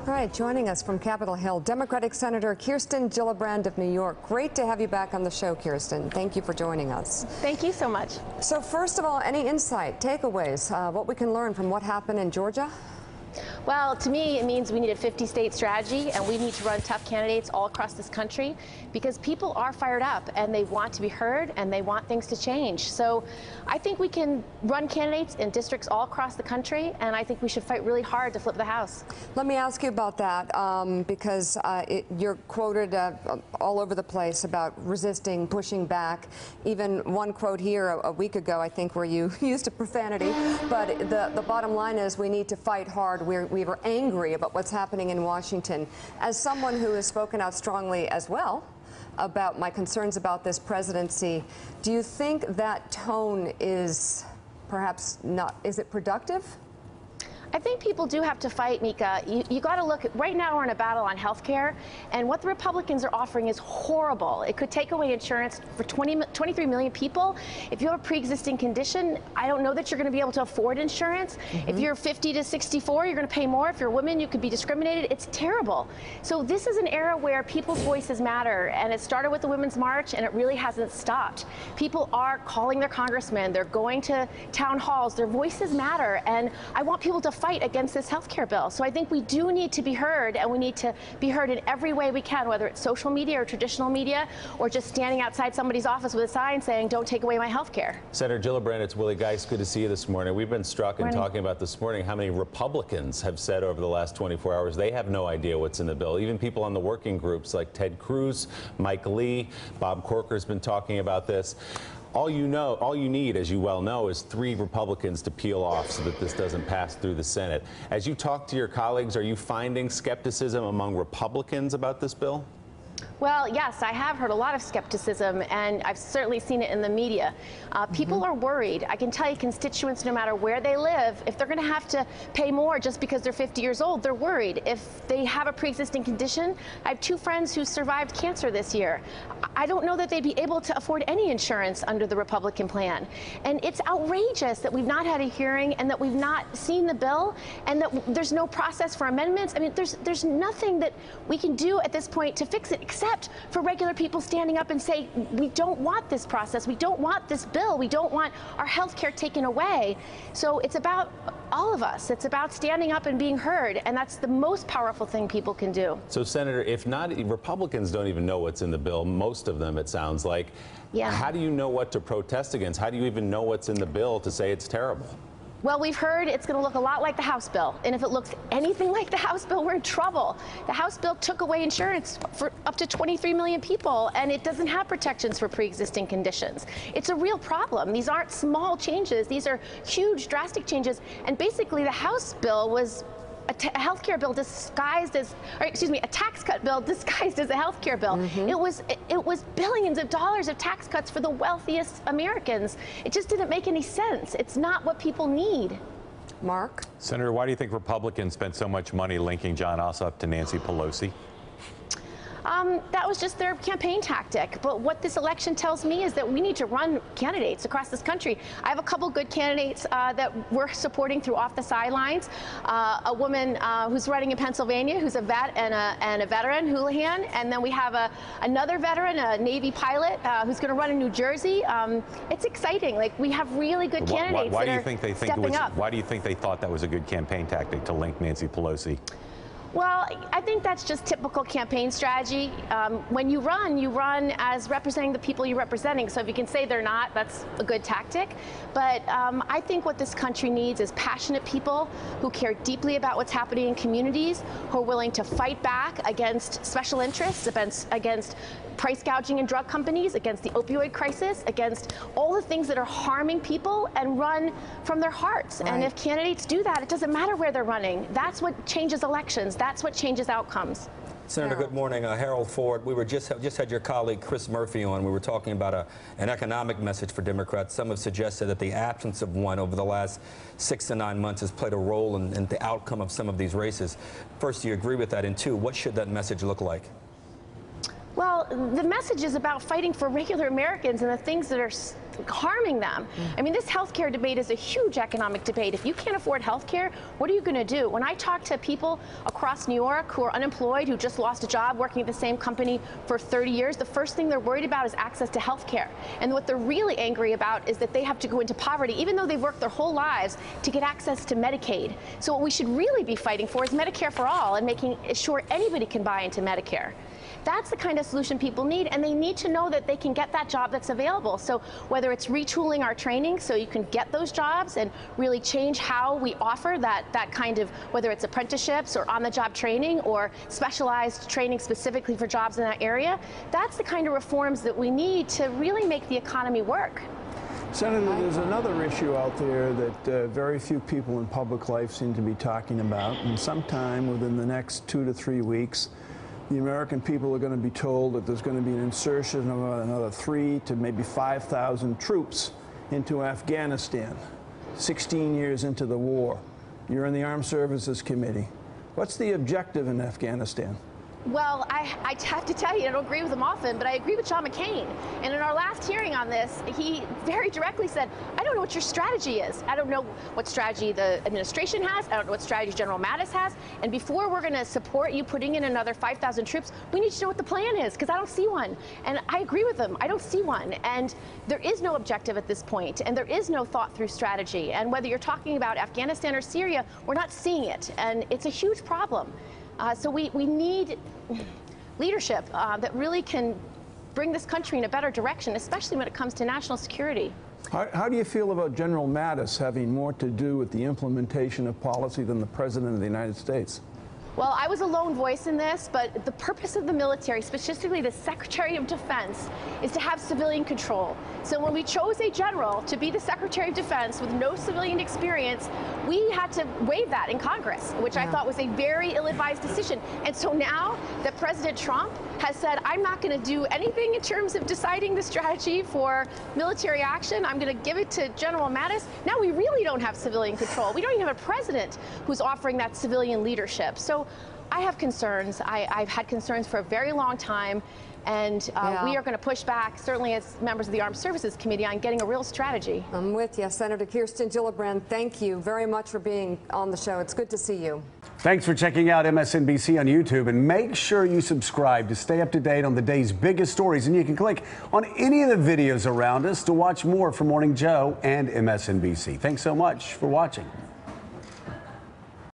All right, joining us from Capitol Hill, Democratic Senator Kirsten Gillibrand of New York. Great to have you back on the show, Kirsten. Thank you for joining us. Thank you so much. So first of all, any insight, takeaways, what we can learn from what happened in Georgia? Well, to me, it means we need a 50-state strategy, and we need to run tough candidates all across this country because people are fired up and they want to be heard and they want things to change. So I think we can run candidates in districts all across the country, and I think we should fight really hard to flip the House. Let me ask you about that because you're quoted all over the place about resisting, pushing back. Even one quote here a week ago, I think, where you used a profanity. But the bottom line is we need to fight hard. We were angry about what's happening in Washington. As someone who has spoken out strongly as well about my concerns about this presidency, do you think that tone is perhaps not, is it productive? I think people do have to fight, Mika. You got to look, right now we're in a battle on health care, and what the Republicans are offering is horrible. It could take away insurance for 23 million people. If you have a pre-existing condition, I don't know that you're going to be able to afford insurance. If you're 50 to 64, you're going to pay more. If you're a woman, you could be discriminated. It's terrible. So this is an era where people's voices matter, and it started with the Women's March, and it really hasn't stopped. People are calling their congressmen. They're going to town halls. Their voices matter, and I want people to fight against this health care bill. So I think we do need to be heard, and we need to be heard in every way we can, whether it's social media or traditional media, or just standing outside somebody's office with a sign saying, don't take away my health care. Senator Gillibrand, it's Willie Geist. Good to see you this morning. We've been struck in talking about this morning how many Republicans have said over the last 24 hours they have no idea what's in the bill. Even people on the working groups like Ted Cruz, Mike Lee, Bob Corker's been talking about this. All you need, as you well know, is 3 Republicans to peel off so that this doesn't pass through the Senate. As you talk to your colleagues, are you finding skepticism among Republicans about this bill? Well, yes, I have heard a lot of skepticism, and I've certainly seen it in the media. People are worried. I can tell you constituents, no matter where they live, if they're going to have to pay more just because they're 50 years old, they're worried. If they have a pre-existing condition, I have 2 friends who survived cancer this year. I don't know that they'd be able to afford any insurance under the Republican plan. And it's outrageous that we've not had a hearing and that we've not seen the bill and that there's no process for amendments. I mean, there's nothing that we can do at this point to fix it, except for regular people standing up and say, we don't want this process, we don't want this bill, we don't want our health care taken away. So it's about all of us. It's about standing up and being heard, and that's the most powerful thing people can do. So, Senator, if not, Republicans don't even know what's in the bill, most of them, it sounds like. Yeah. How do you know what to protest against? How do you even know what's in the bill to say it's terrible? Well, we've heard it's going to look a lot like the House bill. And if it looks anything like the House bill, we're in trouble. The House bill took away insurance for up to 23 million people, and it doesn't have protections for pre-existing conditions. It's a real problem. These aren't small changes. These are huge, drastic changes. And basically, the House bill was a health care bill disguised as, or excuse me, a tax cut bill disguised as a health care bill. It was billions of dollars of tax cuts for the wealthiest Americans. It just didn't make any sense. It's not what people need. Mark? Senator, why do you think Republicans spent so much money linking Jon Ossoff to Nancy Pelosi? That was just their campaign tactic. But what this election tells me is that we need to run candidates across this country. I have a couple good candidates that we're supporting through Off the Sidelines. A woman who's running in Pennsylvania who's a vet and a veteran, Houlihan. And then we have another veteran, a Navy pilot, who's going to run in New Jersey. It's exciting. Like, we have really good candidates. Why do you think Why do you think they thought that was a good campaign tactic to link Nancy Pelosi? Well, I think that's just typical campaign strategy. When you run as representing the people you're representing. So if you can say they're not, that's a good tactic. But I think what this country needs is passionate people who care deeply about what's happening in communities, who are willing to fight back against special interests, against price gouging in drug companies, against the opioid crisis, against all the things that are harming people, and run from their hearts. Right. And if candidates do that, it doesn't matter where they're running. That's what changes elections. That's what changes outcomes. Senator, good morning. Harold Ford. We were just had your colleague Chris Murphy on. We were talking about an economic message for Democrats. Some have suggested that the absence of one over the last 6 to 9 months has played a role in the outcome of some of these races. First, do you agree with that? And 2, what should that message look like? Well, the message is about fighting for regular Americans and the things that are harming them. I mean, this healthcare debate is a huge economic debate. If you can't afford healthcare, what are you going to do? When I talk to people across New York who are unemployed, who just lost a job working at the same company for 30 years, the first thing they're worried about is access to healthcare. And what they're really angry about is that they have to go into poverty, even though they've worked their whole lives, to get access to Medicaid. So what we should really be fighting for is Medicare for all and making sure anybody can buy into Medicare. That's the kind of solution people need, and they need to know that they can get that job that's available. So whether it's retooling our training so you can get those jobs and really change how we offer that kind of, whether it's apprenticeships or on-the-job training or specialized training specifically for jobs in that area, that's the kind of reforms that we need to really make the economy work. Senator, there's another issue out there that very few people in public life seem to be talking about, and sometime within the next 2 to 3 weeks, the American people are going to be told that there's going to be an insertion of another 3,000 to maybe 5,000 troops into Afghanistan, 16 years into the war. You're in the Armed Services Committee. What's the objective in Afghanistan? Well, I have to tell you, I don't agree with him often, but I agree with John McCain. And in our last hearing on this, he very directly said, I don't know what your strategy is. I don't know what strategy the administration has. I don't know what strategy General Mattis has. And before we're going to support you putting in another 5,000 troops, we need to know what the plan is, because I don't see one. And I agree with him. I don't see one. And there is no objective at this point, and there is no thought-through strategy. And whether you're talking about Afghanistan or Syria, we're not seeing it. And it's a huge problem. So we need leadership that really can bring this country in a better direction, especially when it comes to national security. How do you feel about General Mattis having more to do with the implementation of policy than the President of the United States? Well, I was a lone voice in this, but the purpose of the military, specifically the Secretary of Defense, is to have civilian control. So when we chose a general to be the Secretary of Defense with no civilian experience, we had to waive that in Congress, which I thought was a very ill-advised decision. And so now that President Trump has said, I'm not going to do anything in terms of deciding the strategy for military action, I'm going to give it to General Mattis, now we really don't have civilian control. We don't even have a president who's offering that civilian leadership. So I have concerns. I've had concerns for a very long time, and we are going to push back, certainly as members of the Armed Services Committee, on getting a real strategy. I'm with you. Senator Kirsten Gillibrand, thank you very much for being on the show. It's good to see you. Thanks for checking out MSNBC on YouTube, and make sure you subscribe to stay up to date on the day's biggest stories. And you can click on any of the videos around us to watch more from Morning Joe and MSNBC. Thanks so much for watching.